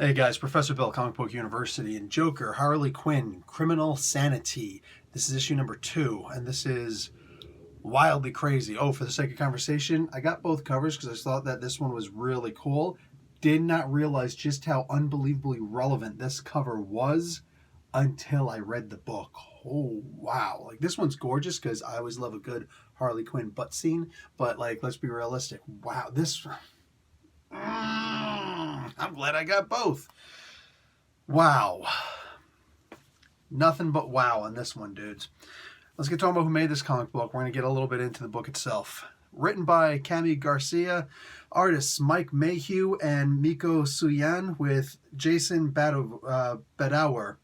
Hey guys, Professor Bill, Comic Book University, and Joker, Harley Quinn, Criminal Sanity. This is issue number 2, and this is wildly crazy. Oh, for the sake of conversation, I got both covers because I thought that this one was really cool. Did not realize just how unbelievably relevant this cover was until I read the book. Oh, wow. Like, this one's gorgeous because I always love a good Harley Quinn butt scene, but, like, let's be realistic. Wow, this... I'm glad I got both. Wow. Nothing but wow on this one, dudes. Let's get talking about who made this comic book. We're going to get a little bit into the book itself. Written by Cami Garcia, artists Mike Mayhew and Miko Suyan with Jason Badauer.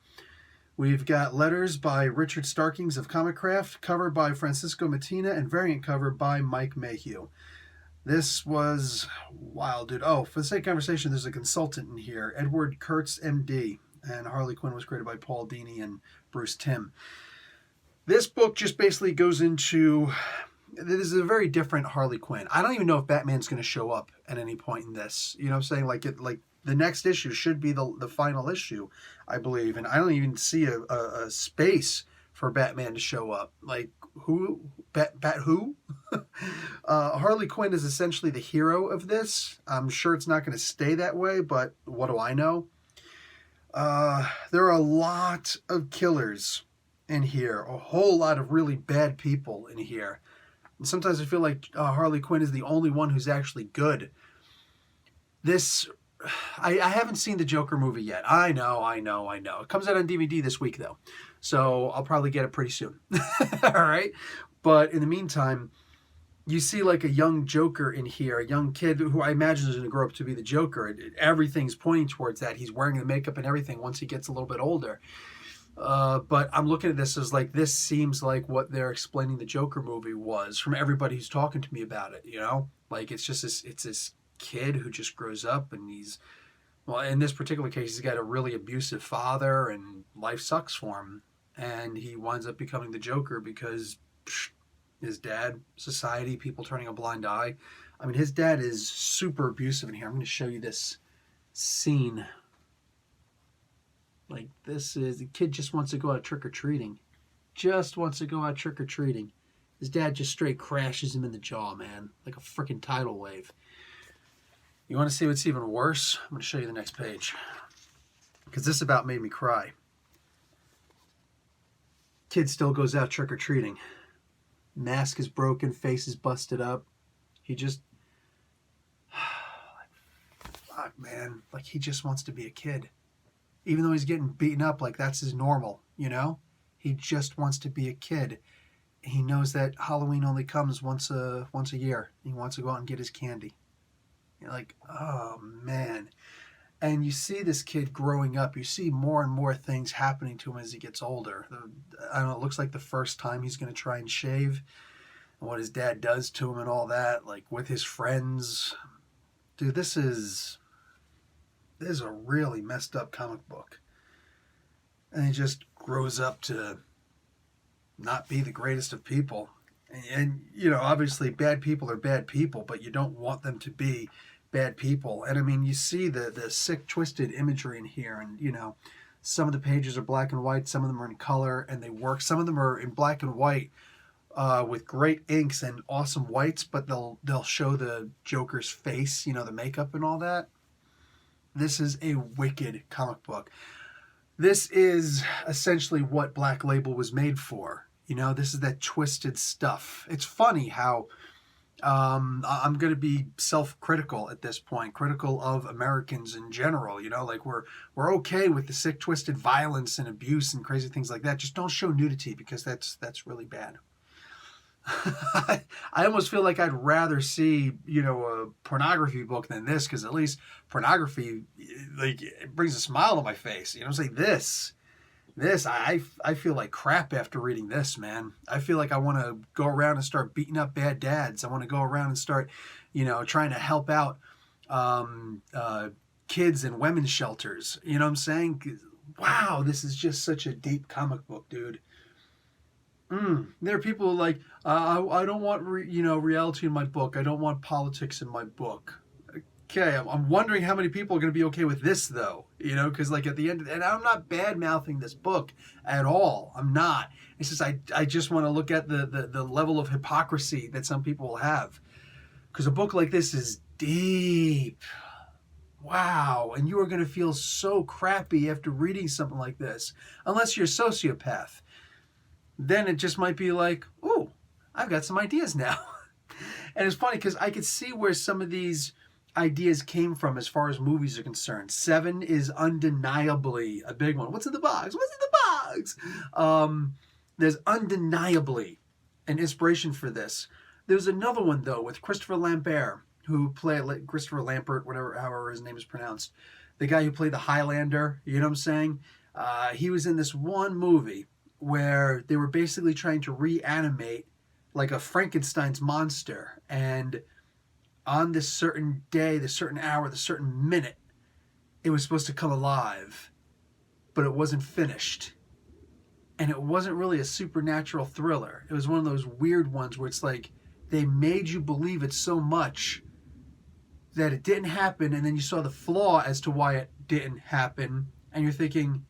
We've got letters by Richard Starkings of Comic Craft, cover by Francisco Matina, and variant cover by Mike Mayhew. This was wild, dude. Oh, for the sake of conversation, there's a consultant in here, Edward Kurtz, MD, and Harley Quinn was created by Paul Dini and Bruce Timm. This book just basically goes into... This is a very different Harley Quinn. I don't even know if Batman's going to show up at any point in this. You know what I'm saying? Like the next issue should be the final issue, I believe. And I don't even see a space for Batman to show up. Like, who? Who? Harley Quinn is essentially the hero of this. I'm sure it's not going to stay that way, but what do I know? There are a lot of killers in here. A whole lot of really bad people in here. And sometimes I feel like Harley Quinn is the only one who's actually good. This... I haven't seen the Joker movie yet. I know. It comes out on DVD this week, though. So I'll probably get it pretty soon. All right? But in the meantime, you see like a young Joker in here, a young kid who I imagine is going to grow up to be the Joker. Everything's pointing towards that. He's wearing the makeup and everything once he gets a little bit older. But I'm looking at this as like, this seems like what they're explaining the Joker movie was from everybody who's talking to me about it, you know? Like, it's just this kid who just grows up and he's, well, in this particular case, he's got a really abusive father and life sucks for him. And he winds up becoming the Joker because his dad, society, people turning a blind eye. I mean, his dad is super abusive in here. I'm going to show you this scene. Like, this is, the kid just wants to go out trick-or-treating. Just wants to go out trick-or-treating. His dad just straight crashes him in the jaw, man. Like a freaking tidal wave. You want to see what's even worse? I'm going to show you the next page. Because this about made me cry. Kid still goes out trick-or-treating. Mask is broken, face is busted up. He just... fuck, man. Like, he just wants to be a kid. Even though he's getting beaten up, like, that's his normal, you know? He just wants to be a kid. He knows that Halloween only comes once a year. He wants to go out and get his candy. You're like, oh, man. And you see this kid growing up. You see more and more things happening to him as he gets older. I don't know, it looks like the first time he's going to try and shave. And what his dad does to him and all that. Like, with his friends. Dude, this is a really messed up comic book. And he just grows up to not be the greatest of people. And, you know, obviously bad people are bad people, but you don't want them to be bad people. And, I mean, you see the sick, twisted imagery in here. And, you know, some of the pages are black and white. Some of them are in color, and they work. Some of them are in black and white with great inks and awesome whites, but they'll show the Joker's face, you know, the makeup and all that. This is a wicked comic book. This is essentially what Black Label was made for. You know, this is that twisted stuff. It's funny how I'm going to be self-critical at this point, critical of Americans in general. You know, like we're okay with the sick, twisted violence and abuse and crazy things like that. Just don't show nudity because that's really bad. I almost feel like I'd rather see, you know, a pornography book than this, because at least pornography, like, it brings a smile to my face. You know, say this, I feel like crap after reading this, man. I feel like I want to go around and start beating up bad dads. I want to go around and start, you know, trying to help out kids in women's shelters. You know what I'm saying? Wow, this is just such a deep comic book, dude. There are people like, I don't want reality in my book. I don't want politics in my book. Okay, I'm wondering how many people are going to be okay with this, though. You know, because like at the end, and I'm not bad mouthing this book at all. I'm not. It's just I just want to look at the level of hypocrisy that some people will have. Because a book like this is deep. Wow, and you are going to feel so crappy after reading something like this, unless you're a sociopath. Then it just might be like, ooh, I've got some ideas now. And it's funny because I could see where some of these ideas came from as far as movies are concerned. Seven is undeniably a big one. What's in the box? What's in the box? There's undeniably an inspiration for this. There's another one, though, with Christopher Lambert, who played Christopher Lambert, however his name is pronounced. The guy who played the Highlander, you know what I'm saying? He was in this one movie where they were basically trying to reanimate like a Frankenstein's monster. And on this certain day, this certain hour, this certain minute, it was supposed to come alive, but it wasn't finished. And it wasn't really a supernatural thriller. It was one of those weird ones where it's like they made you believe it so much that it didn't happen, and then you saw the flaw as to why it didn't happen, and you're thinking,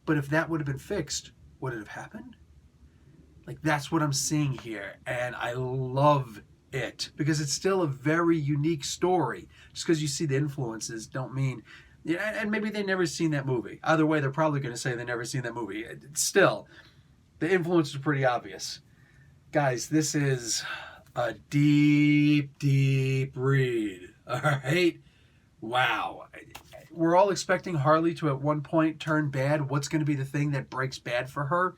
but if that would have been fixed, would it have happened? Like, that's what I'm seeing here, and I love it, because it's still a very unique story. Just because you see the influences don't mean... Yeah, and maybe they've never seen that movie. Either way, they're probably going to say they've never seen that movie. Still, the influence is pretty obvious. Guys, this is a deep, deep read. All right? Wow. We're all expecting Harley to at one point turn bad. What's going to be the thing that breaks bad for her?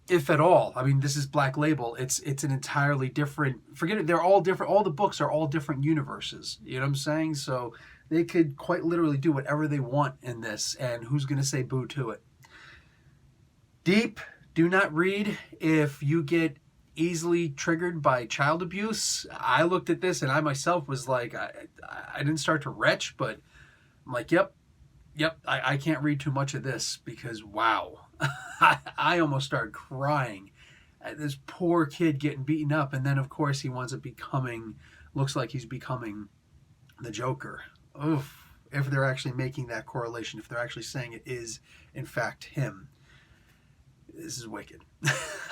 If at all. I mean, this is Black Label. It's an entirely different... Forget it. They're all different. All the books are all different universes. You know what I'm saying? So they could quite literally do whatever they want in this. And who's going to say boo to it? Deep. Do not read if you get easily triggered by child abuse. I looked at this and I myself was like, I didn't start to retch, but I'm like, yep, I can't read too much of this because, wow. I almost started crying at this poor kid getting beaten up. And then, of course, he winds up looks like he's becoming the Joker. Oof. If they're actually making that correlation, if they're actually saying it is, in fact, him. This is wicked.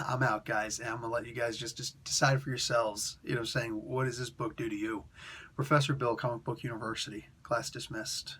I'm out, guys. And I'm going to let you guys just decide for yourselves, you know, saying, what does this book do to you? Professor Bill, Comic Book University. Class dismissed.